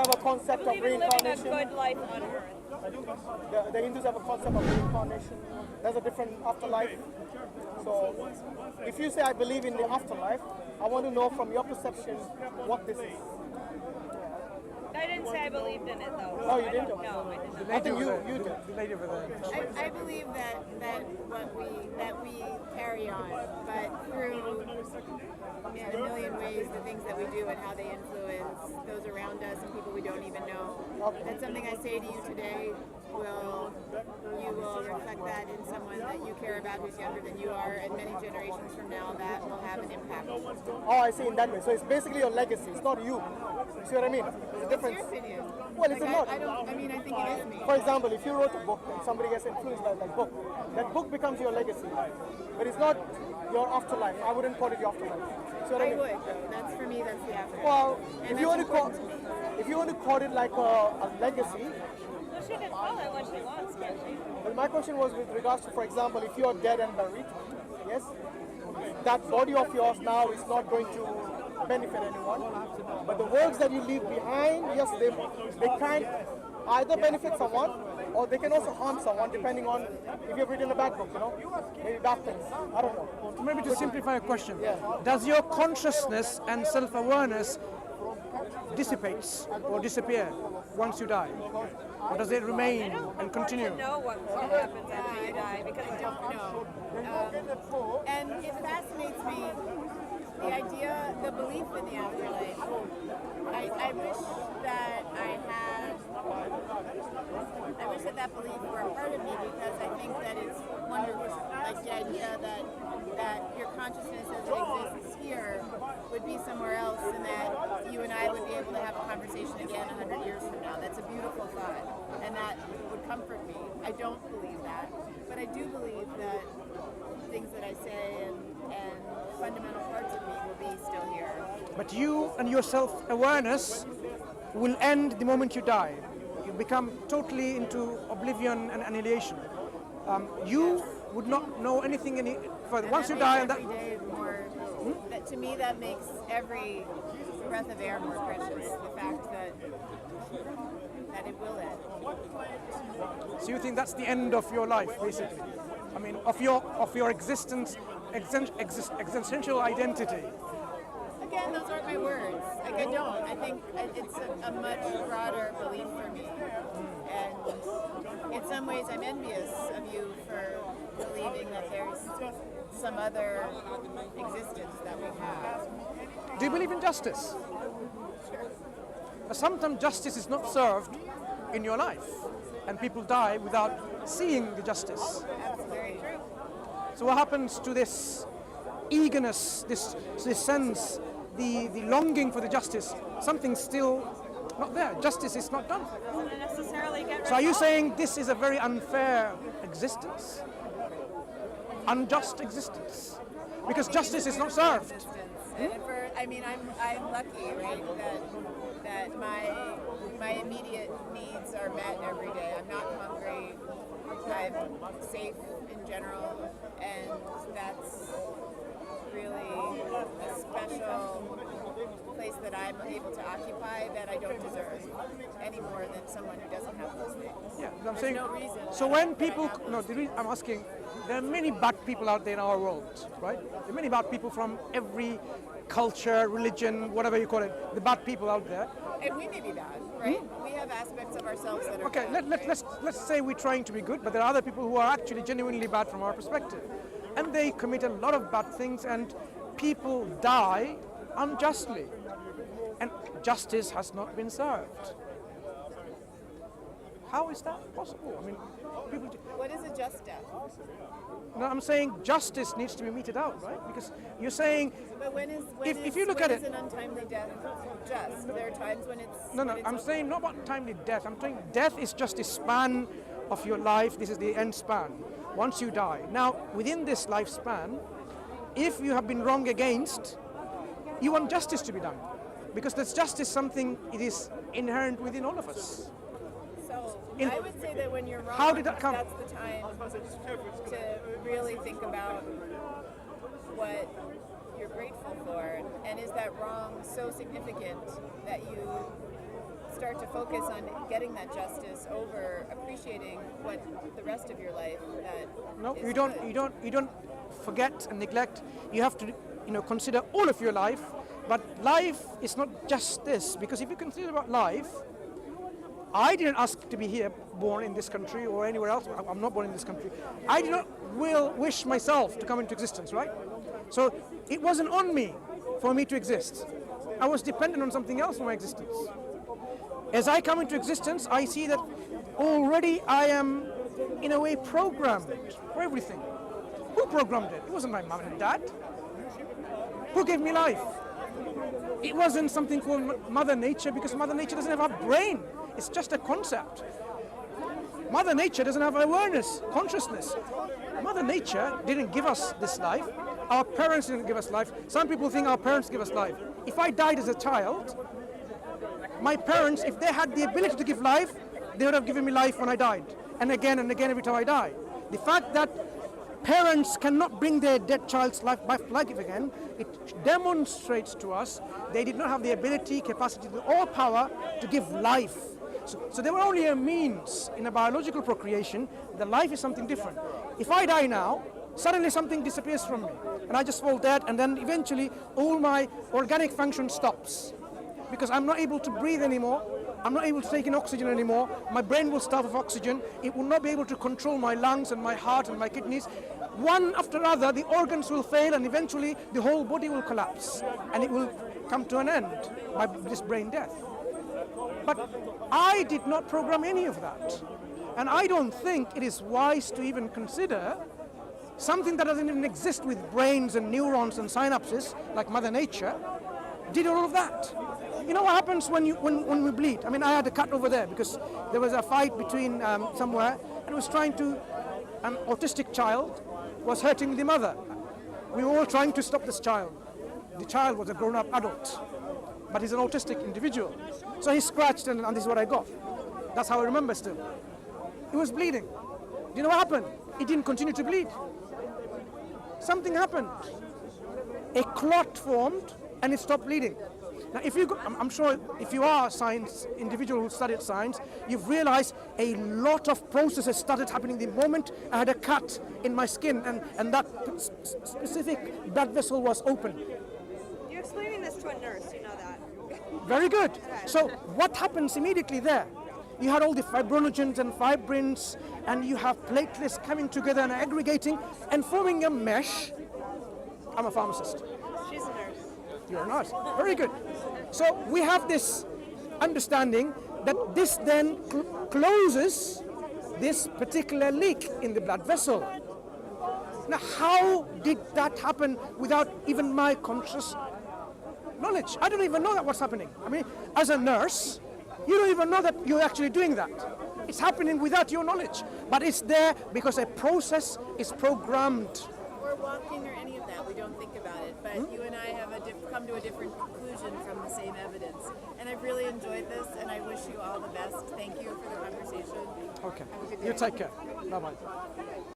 have a concept of Believe in living a reincarnation. good life on earth. The Hindus have a concept of reincarnation. There's a different afterlife. So if you say I believe in the afterlife, I want to know from your perception what this is. I didn't say I believed in it though. Oh, you didn't? No, I didn't. I think you did. The lady over there. I believe that we carry on, but through in a million ways the things that we do and how they influence those around us and people we don't even know. That's something I say to you today. You will reflect that in someone that you care about who's younger than you are, and many generations from now that will have an impact. Oh, I see in that way. So it's basically your legacy. It's not you. You see what I mean? It's a difference. What's your opinion? Well, it's not. I mean, I think it is me. For example, if you wrote a book and somebody gets influenced by that book becomes your legacy. But it's not your afterlife. I wouldn't call it your afterlife. See what I mean? would. That's for me. That's the afterlife. Well, And if you want that's to call it like a legacy, Well, she can call it what she wants, can't she? well, my question was with regards to, for example, if you're dead and buried, yes, that body of yours now is not going to benefit anyone. But the works that you leave behind, yes, they can either benefit someone or they can also harm someone depending on if you've written a bad book, maybe bad things. I don't know. Maybe to simplify a question, Yeah. does your consciousness and self-awareness dissipates or disappear once you die? Or does it remain and continue? I don't know what happens after you die because I don't know. And it fascinates me, the idea, the belief in the afterlife. I wish that that belief were a part of me, because I think that it's wonderful. Like the idea that your consciousness as it exists here would be somewhere else, and that you and I would be able to have a conversation again 100 years from now. That's a beautiful thought, and that would comfort me. I don't believe that, but I do believe that things that I say and fundamental parts of me will be still here. But you and your self-awareness will end the moment you die. You become totally into oblivion and annihilation. You would not know anything any further. And Once that you die, and makes that every day more. That, to me, that makes every breath of air more precious. The fact that it will end. so you think that's the end of your life, basically. I mean, of your existence, existential identity. Again, those aren't my words. Like, I don't. I think it's a much broader belief for me. And in some ways, I'm envious of you for believing that there's some other existence that we have. Do you believe in justice? Sometimes justice is not served in your life, and people die without seeing the justice. Absolutely true. So what happens to this eagerness, this sense, the longing for the justice? Something's still not there. Justice is not done. Doesn't necessarily get So are you resolved. saying this is a very unfair existence? Unjust existence? Because justice is not served. And I'm lucky, right? That my immediate needs are met every day. I'm not hungry. I'm safe in general, and that's really a special place that I'm able to occupy that I don't deserve any more than someone who doesn't have those things. Yeah, I'm There's saying. no reason. So when people, no, the reason I'm asking, there are many bad people out there in our world, right? There are many bad people from every culture, religion, whatever you call it. The bad people out there. And we may be bad, right? We have aspects of ourselves that are Okay, bad, right? let's say we're trying to be good, but there are other people who are actually genuinely bad from our perspective, and they commit a lot of bad things, and people die unjustly, and justice has not been served. How is that possible? I mean, people. What is a just death? No, I'm saying justice needs to be meted out, right? Because you're saying. But If you look when at is it- an untimely death just? There are times when it's No, when it's I'm okay. saying not about timely death. I'm saying death is just a span of your life. This is the end span. Once you die. Now, within this lifespan, if you have been wrong against, you want justice to be done. Because that's justice something, it is inherent within all of us. So In- I would say that when you're wrong, How did that come? that's the time to really think about what you're grateful for, and is that wrong so significant that you start to focus on getting that justice over appreciating what the rest of your life that No, is you don't. good. You don't forget and neglect. You have to, consider all of your life. But life is not just this, because if you consider about life, I didn't ask to be here, born in this country or anywhere else. I'm not born in this country. I did not wish myself to come into existence, right? So it wasn't on me for me to exist. I was dependent on something else for my existence. As I come into existence, I see that already I am, in a way, programmed for everything. Who programmed it? It wasn't my mom and dad. Who gave me life? It wasn't something called Mother Nature, because Mother Nature doesn't have a brain. It's just a concept. Mother Nature doesn't have awareness, consciousness. Mother Nature didn't give us this life. Our parents didn't give us life. Some people think our parents give us life. If I died as a child, my parents, if they had the ability to give life, they would have given me life when I died. And again every time I die. The fact that parents cannot bring their dead child's life back to life again, it demonstrates to us they did not have the ability, capacity, or power to give life. So they were only a means in a biological procreation. The life is something different. If I die now, suddenly something disappears from me, and I just fall dead, and then eventually all my organic function stops. Because I'm not able to breathe anymore, I'm not able to take in oxygen anymore, my brain will starve of oxygen, it will not be able to control my lungs and my heart and my kidneys. One after other, the organs will fail, and eventually the whole body will collapse, and it will come to an end by this brain death. But I did not program any of that. And I don't think it is wise to even consider something that doesn't even exist with brains and neurons and synapses, like Mother Nature, did all of that. You know what happens when we bleed? I mean, I had a cut over there because there was a fight between somewhere, and it was trying to, an autistic child was hurting the mother. We were all trying to stop this child. The child was a grown-up adult, but he's an autistic individual. So he scratched, and this is what I got. That's how I remember still. He was bleeding. Do you know what happened? It didn't continue to bleed. Something happened. A clot formed, and it stopped bleeding. Now, I'm sure if you are a science individual who studied science, you've realized a lot of processes started happening the moment I had a cut in my skin, and that specific blood vessel was open. You're explaining this to a nurse, you know that. Very good. So what happens immediately there? You had all the fibrinogens and fibrins, and you have platelets coming together and aggregating and forming a mesh. I'm a pharmacist. She's a nurse. You're a nurse. Very good. So we have this understanding that this then closes this particular leak in the blood vessel. Now, how did that happen without even my conscious knowledge? I don't even know that what's happening. I mean, as a nurse, you don't even know that you're actually doing that. It's happening without your knowledge, but it's there because a process is programmed. Or walking or any of that, we don't think about it, but you and I have come to a different conclusion from the same evidence. And I've really enjoyed this, and I wish you all the best. Thank you for the conversation. Okay. Have a good You day. take care. Bye-bye.